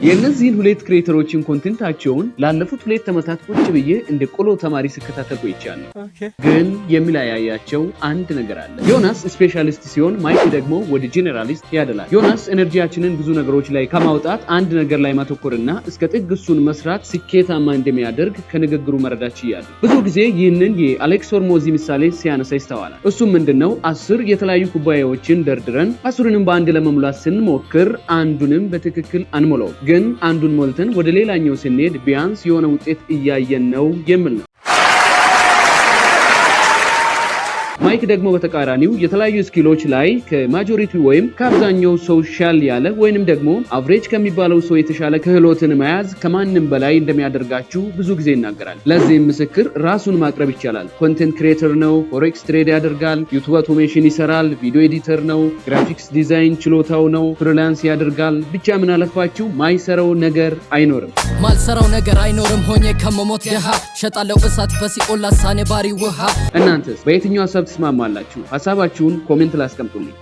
የእነዚህን ሁለት ክሬተሮችን ኮንቴንታቸውን ላለፉት 2 ዓመታት ቁጭ ብዬ እንደ ቆሎ ተማሪ ስከታተል ቆይቻለሁ። ግን የሚለያያቸው አንድ ነገር አለ። ዮናስ ስፔሻሊስት ሲሆን ማይክ ደግሞ ወደ ጄነራሊስት ያደላል። ዮናስ ኤነርጂያችንን ብዙ ነገሮች ላይ ከማውጣት አንድ ነገር ላይ ማተኮርና እስከ ጥግ እሱን መስራት ስኬታማ እንደሚያደርግ ከንግግሩ መረዳት ችያለሁ። ብዙ ጊዜ ይህንን የአሌክስ ሆርሞዚ ምሳሌ ሲያነሳ ይስተዋላል። እሱም ምንድነው 10 የተለያዩ ኩባያዎችን ደርድረን 10ንም በአንድ ለመሙላት ስንሞክር አንዱንም በትክክል አንሞላው ግን አንዱን ሞልተን ወደ ሌላኛው ስንሄድ ቢያንስ የሆነ ውጤት እያየን ነው የሚል ነው። ማይክ ደግሞ በተቃራኒው የተለያዩ ስኪሎች ላይ ከማጆሪቲ ወይም ከአብዛኛው ሰው ሻል ያለ ወይንም ደግሞ አቨሬጅ ከሚባለው ሰው የተሻለ ክህሎትን መያዝ ከማንም በላይ እንደሚያደርጋችሁ ብዙ ጊዜ ይናገራል። ለዚህም ምስክር ራሱን ማቅረብ ይቻላል። ኮንቴንት ክሬተር ነው፣ ፎሬክስ ትሬድ ያደርጋል፣ ዩቲዩብ አውቶሜሽን ይሰራል፣ ቪዲዮ ኤዲተር ነው፣ ግራፊክስ ዲዛይን ችሎታው ነው፣ ፍሪላንስ ያደርጋል። ብቻ ምን አለፋችሁ ማይሰራው ነገር አይኖርም። ማልሰራው ነገር አይኖርም ሆኜ ከመሞት ደሃ ሸጣለው እሳት በሲኦል ላሳኔ ባሪ ውሃ። እናንተስ በየትኛው ሀሳብ ትስማማላችሁ? ሀሳባችሁን ኮሜንት ላይ አስቀምጡልኝ።